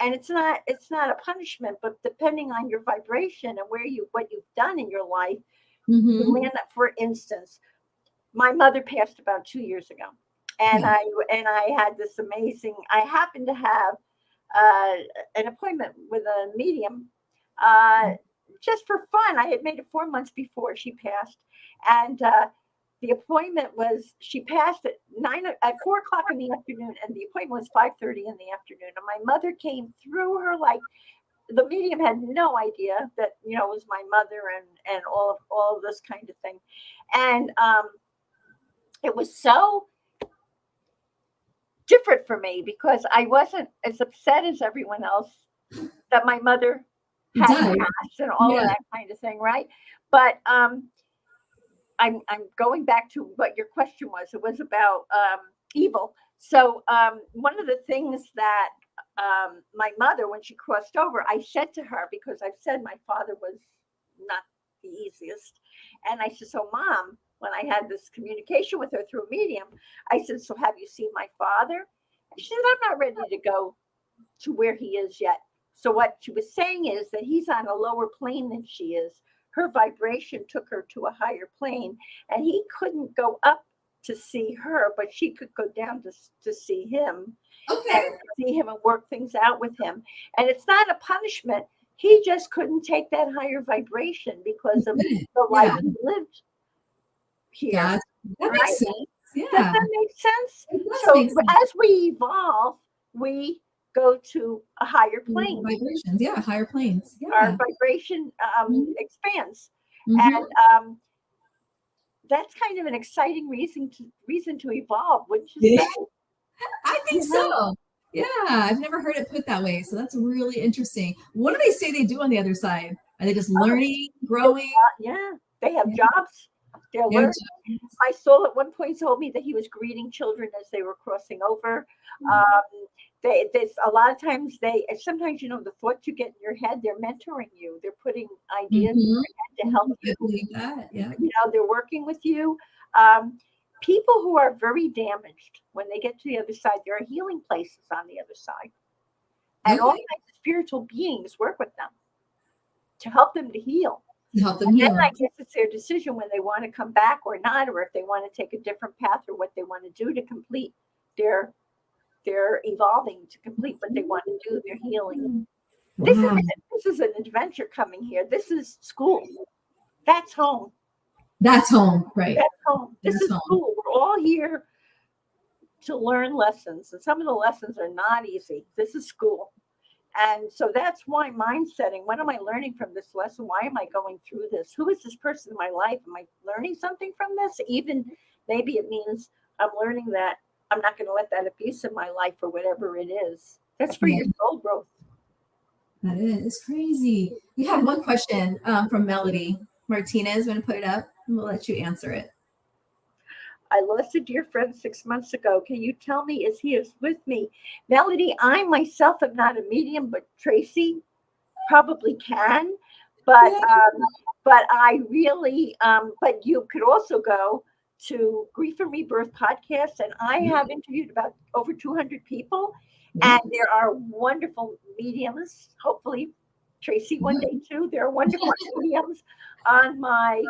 and it's not a punishment, but depending on your vibration and what you've done in your life, you land up. For instance, my mother passed about 2 years ago. And I had this amazing, I happened to have an appointment with a medium just for fun. I had made it 4 months before she passed. And the appointment was, she passed at 4 o'clock in the afternoon, and the appointment was 5:30 in the afternoon. And my mother came through her, like, the medium had no idea that, it was my mother and all of this kind of thing. And it was so different for me because I wasn't as upset as everyone else that my mother had passed and all of that kind of thing, right? But I'm going back to what your question was. It was about evil. So one of the things that my mother, when she crossed over, I said to her, because I've said my father was not the easiest, and I said, so Mom, when I had this communication with her through a medium, I said, so have you seen my father? And she said, I'm not ready to go to where he is yet. So what she was saying is that he's on a lower plane than she is. Her vibration took her to a higher plane, and he couldn't go up to see her, but she could go down to see him. Okay. And see him and work things out with him. And it's not a punishment. He just couldn't take that higher vibration because of the life he lived here. That makes sense. Yeah. Does that make sense? So as we evolve, we go to a higher plane. Vibrations, higher planes. Yeah. Our vibration expands. And that's kind of an exciting reason to evolve, which is I think so. Yeah, I've never heard it put that way. So that's really interesting. What do they say they do on the other side? Are they just learning, growing? They have jobs. They're learning. My soul at one point told me that he was greeting children as they were crossing over. There's a lot of times sometimes the thoughts you get in your head, they're mentoring you. They're putting ideas in your head to help you. I believe that. Yeah. They're working with you. People who are very damaged, when they get to the other side, there are healing places on the other side. And all kinds of spiritual beings work with them to help them to heal. Then I guess it's their decision when they want to come back or not, or if they want to take a different path, or what they want to do to complete their evolving, to complete what they want to do, their healing. This is an adventure coming here. This is school. That's home. That's home, right? That's home. This is school. We're all here to learn lessons, and some of the lessons are not easy. This is school. And so that's why mind setting. What am I learning from this lesson? Why am I going through this? Who is this person in my life? Am I learning something from this? Even maybe it means I'm learning that I'm not going to let that abuse in my life, or whatever it is. That's for your soul growth. That is crazy. We have one question from Melody Martinez. I'm going to put it up and we'll let you answer it. I lost a dear friend 6 months ago. Can you tell me, is he with me? Melody, I myself am not a medium, but Tracy probably can. But I really, but you could also go to Grief and Rebirth podcast, and I have interviewed about over 200 people, and there are wonderful mediums. Hopefully, Tracy one day too. There are wonderful mediums on my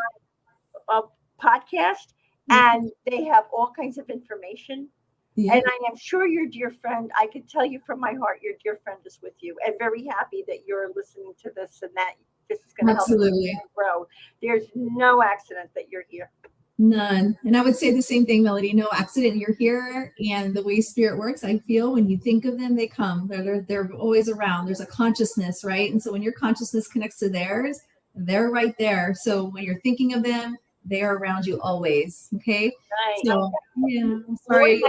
podcast. And they have all kinds of information. And I am sure your dear friend, I can tell you from my heart, your dear friend is with you, and very happy that you're listening to this and that this is going to help you grow. There's no accident that you're here. None. And I would say the same thing, Melody. No accident. You're here. And the way spirit works, I feel when you think of them, they come. They're always around. There's a consciousness, right? And so when your consciousness connects to theirs, they're right there. So when you're thinking of them, They are around you always. Okay. Right. So yeah, I'm Lori, sorry.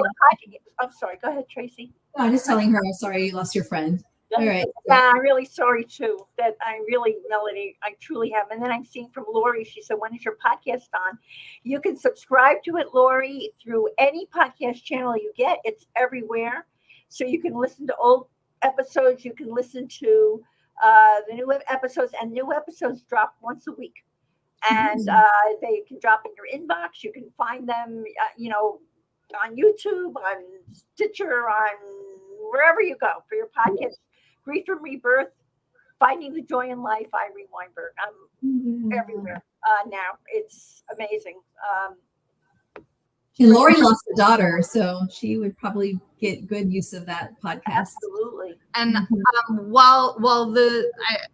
I'm sorry. Go ahead, Tracy. I'm just telling her I'm sorry you lost your friend. All right. Yeah, I'm really sorry too. That I really, Melody, I truly have. And then I'm seeing from Lori, she said, when is your podcast on? You can subscribe to it, Lori, through any podcast channel you get. It's everywhere. So you can listen to old episodes. You can listen to the new episodes, and new episodes drop once a week. And they can drop in your inbox. You can find them, on YouTube, on Stitcher, on wherever you go for your podcast. Grief and Rebirth, Finding the Joy in Life, Irene Weinberg. I'm everywhere now. It's amazing. And Lori lost a daughter, so she would probably get good use of that podcast. Absolutely. And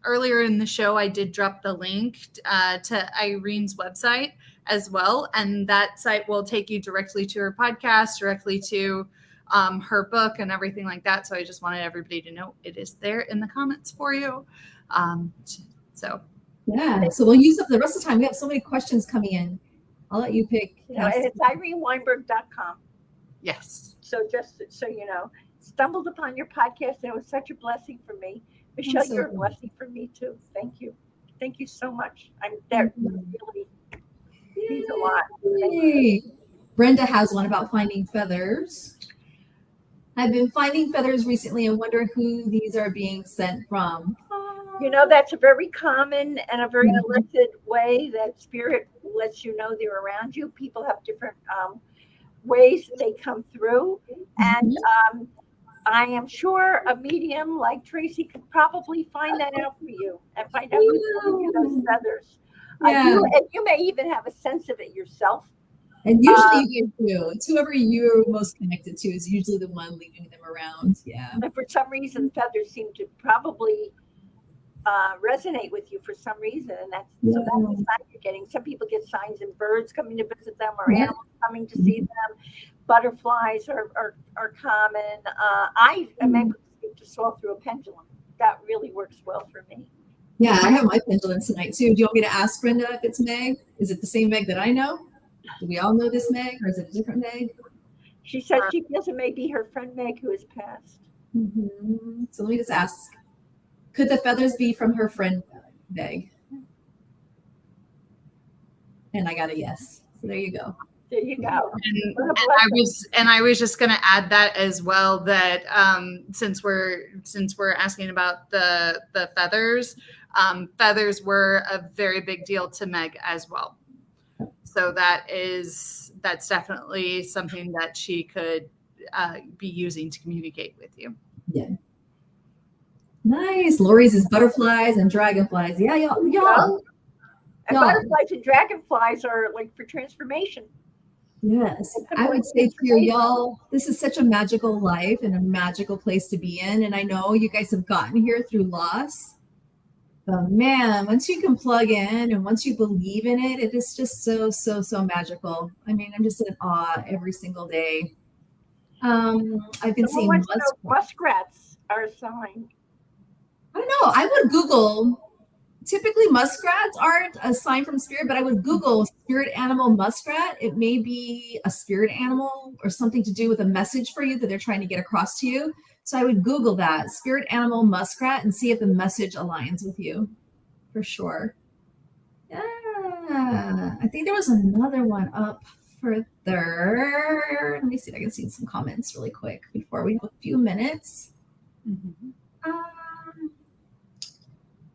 earlier in the show, I did drop the link to Irene's website as well, and that site will take you directly to her podcast, directly to her book and everything like that. So I just wanted everybody to know it is there in the comments for you. So we'll use up the rest of the time. We have so many questions coming in. I'll let you pick. It's IreneWeinberg.com. Yes. So just so you know, stumbled upon your podcast, and it was such a blessing for me. Michelle, you're a blessing for me too. Thank you. Thank you so much. That really means a lot. Brenda has one about finding feathers. I've been finding feathers recently and wonder who these are being sent from. That's a very common and a very elected way that spirit lets you know they're around you. People have different ways that they come through. And I am sure a medium like Tracy could probably find that out for you and find out who's giving you those feathers. And you may even have a sense of it yourself. And usually you do. It's whoever you're most connected to is usually the one leading them around. Yeah. And for some reason, feathers seem to probably resonate with you for some reason. And that's the sign you're getting. Some people get signs in birds coming to visit them, or animals coming to see them. Butterflies are common. I am able to speak to Saul through a pendulum. That really works well for me. Yeah, I have my pendulum tonight too. Do you want me to ask Brenda if it's Meg? Is it the same Meg that I know? Do we all know this Meg, or is it a different Meg? She said she feels it may be her friend Meg who has passed. So let me just ask, could the feathers be from her friend Meg? And I got a yes. So there you go. There you go. And I was just going to add that as well, that since we're asking about the feathers, feathers were a very big deal to Meg as well. So that's definitely something that she could be using to communicate with you. Yeah. Nice. Lori's is butterflies and dragonflies. Yeah, y'all. And butterflies and dragonflies are like for transformation. Yes. I would say to you, y'all, this is such a magical life and a magical place to be in. And I know you guys have gotten here through loss. But man, once you can plug in and once you believe in it, it is just so, so, so magical. I mean, I'm just in awe every single day. I've been seeing muskrats are a sign. I don't know. I would Google. Typically, muskrats aren't a sign from spirit, but I would Google spirit animal muskrat. It may be a spirit animal or something to do with a message for you that they're trying to get across to you. So I would Google that, spirit animal muskrat, and see if the message aligns with you, for sure. Yeah, I think there was another one up further. Let me see if I can see some comments really quick before we have a few minutes.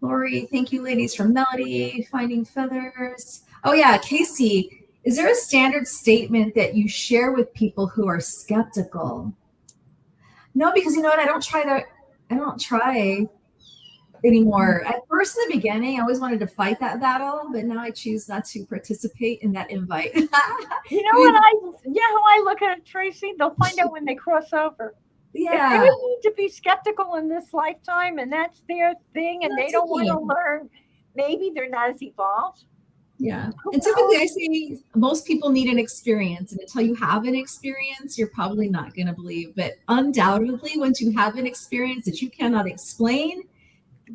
Lori, thank you, ladies, for Melody, finding feathers. Oh yeah, Casey, is there a standard statement that you share with people who are skeptical? No, because you know what? I don't try anymore. At first, in the beginning, I always wanted to fight that battle, but now I choose not to participate in that invite. You know how I look at it, Tracy? They'll find out when they cross over. Yeah. If they need to be skeptical in this lifetime, and that's their thing, and they don't want to learn, maybe they're not as evolved. Yeah. And typically I say most people need an experience, and until you have an experience, you're probably not going to believe. But undoubtedly, once you have an experience that you cannot explain,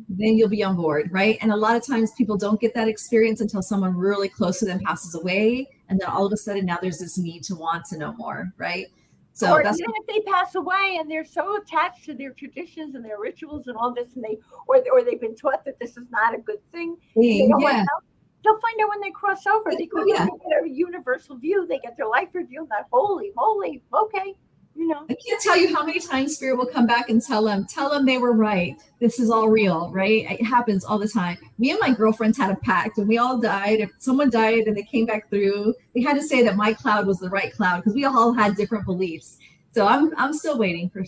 then you'll be on board, right? And a lot of times people don't get that experience until someone really close to them passes away. And then all of a sudden now there's this need to want to know more, right? So or that's even if they pass away and they're so attached to their traditions and their rituals and all this, and or they've been taught that this is not a good thing, they don't want help, they'll find out when they cross over. They get a universal view. They get their life review. That holy moly, okay, you know. I can't tell you how many times Spirit will come back and tell them they were right. This is all real, right? It happens all the time. Me and my girlfriends had a pact, and we all died. If someone died and they came back through, they had to say that my cloud was the right cloud because we all had different beliefs. So I'm still waiting for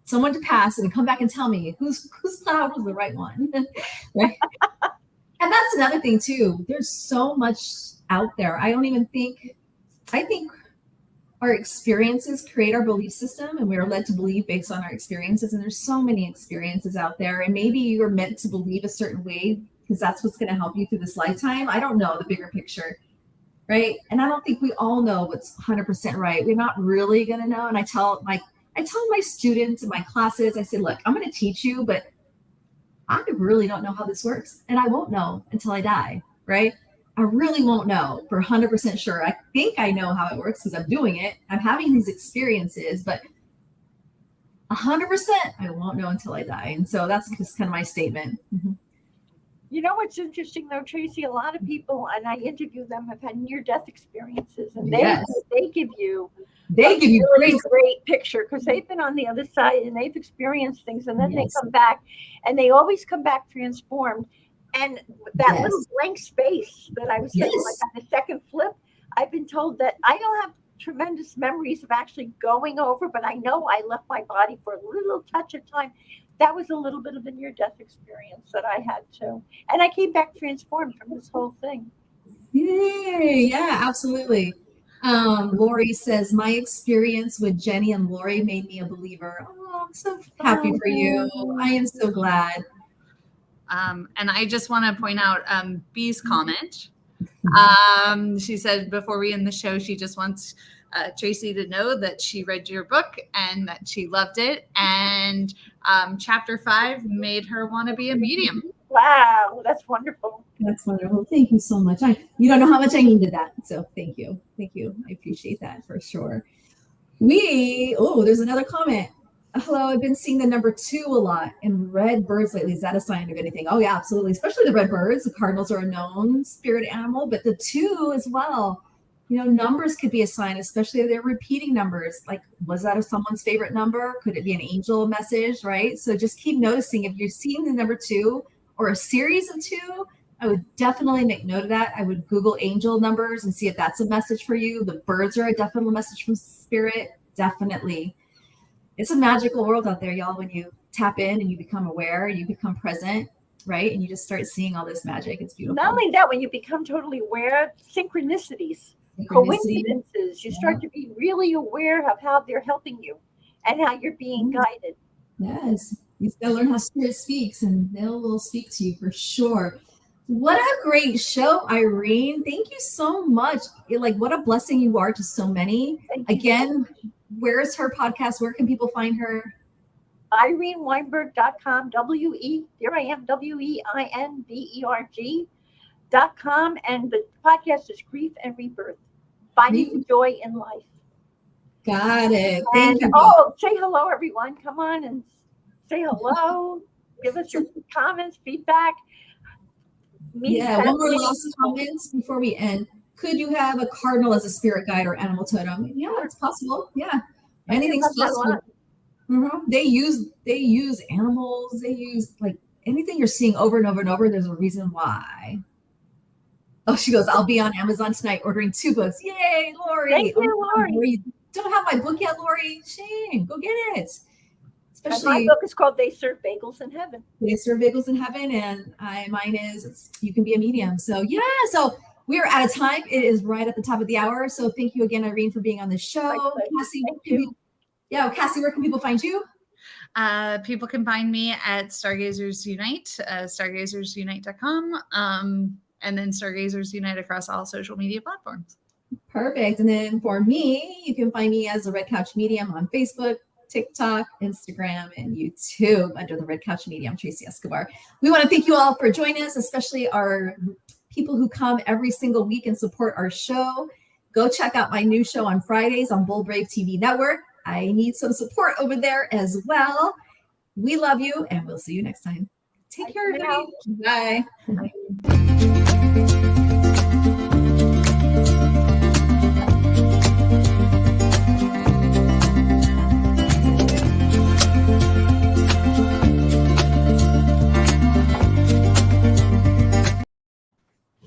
someone to pass and come back and tell me whose cloud was the right one, right? And that's another thing too. There's so much out there. I think our experiences create our belief system, and we are led to believe based on our experiences. And there's so many experiences out there, and maybe you're meant to believe a certain way because that's what's going to help you through this lifetime. I don't know the bigger picture, right? And I don't think we all know what's 100% right. We're not really going to know. And I tell my students in my classes, I say, look, I'm going to teach you, but I really don't know how this works, and I won't know until I die, right? I really won't know for 100% sure. I think I know how it works because I'm doing it. I'm having these experiences, but 100% I won't know until I die. And so that's just kind of my statement. Mm-hmm. You know what's interesting though, Tracy? A lot of people, and I interview them, have had near-death experiences, and they give you really great picture because they've been on the other side and they've experienced things, and then they come back, and they always come back transformed. And that little blank space that I was saying, like on the second flip, I've been told that I don't have tremendous memories of actually going over, but I know I left my body for a little touch of time. That was a little bit of a near-death experience that I had too. And I came back transformed from this whole thing. Yeah, absolutely. Lori says, my experience with Jenny and Lori made me a believer. Oh, I'm so happy for you. I am so glad. And I just want to point out B's comment. She said before we end the show, she just wants Tracy to know that she read your book and that she loved it. And chapter 5 made her want to be a medium. Wow, that's wonderful. That's wonderful. Thank you so much. You don't know how much I needed that. So thank you. Thank you. I appreciate that for sure. There's another comment. Hello, I've been seeing the number 2 a lot in red birds lately. Is that a sign of anything? Oh yeah, absolutely. Especially the red birds. The cardinals are a known spirit animal, but the 2 as well. You know, numbers could be a sign, especially if they're repeating numbers. Like, was that someone's favorite number? Could it be an angel message, right? So just keep noticing if you're seeing the number 2 or a series of 2, I would definitely make note of that. I would Google angel numbers and see if that's a message for you. The birds are a definite message from spirit. Definitely. It's a magical world out there, y'all. When you tap in and you become aware, you become present, right? And you just start seeing all this magic. It's beautiful. Not only that, when you become totally aware, synchronicities, coincidences, you start to be really aware of how they're helping you and how you're being guided. Yes. You gotta learn how spirit speaks, and they will speak to you for sure. What a great show, Irene. Thank you so much. What a blessing you are to so many. Again, where's her podcast? Where can people find her? IreneWeinberg.com, WeinberG.com. And the podcast is Grief and Rebirth, Finding Joy in Life. Got it. Thank you. Oh, say hello, everyone. Come on and say hello. Give us your comments, feedback. One more last comments before we end. Could you have a cardinal as a spirit guide or animal totem? Yeah, it's possible. Yeah, anything's possible. Mm-hmm. They use animals. They use anything you're seeing over and over and over. There's a reason why. Oh, she goes, I'll be on Amazon tonight ordering 2 books. Yay, Lori. Thank you, Lori. You don't have my book yet, Lori. Shame. Go get it. Especially, my book is called They Serve Bagels in Heaven. They Serve Bagels in Heaven. And mine is You Can Be a Medium. So so we are out of time. It is right at the top of the hour. So thank you again, Irene, for being on the show. Cassie, Cassie, where can people find you? People can find me at Stargazers Unite, stargazersunite.com, and then Stargazers Unite across all social media platforms. Perfect. And then for me, you can find me as the Red Couch Medium on Facebook, TikTok, Instagram, and YouTube under the Red Couch Media. I'm Tracy Escobar. We want to thank you all for joining us, especially our people who come every single week and support our show. Go check out my new show on Fridays on Bold Brave TV Network. I need some support over there as well. We love you, and we'll see you next time. Take care, everybody. Bye.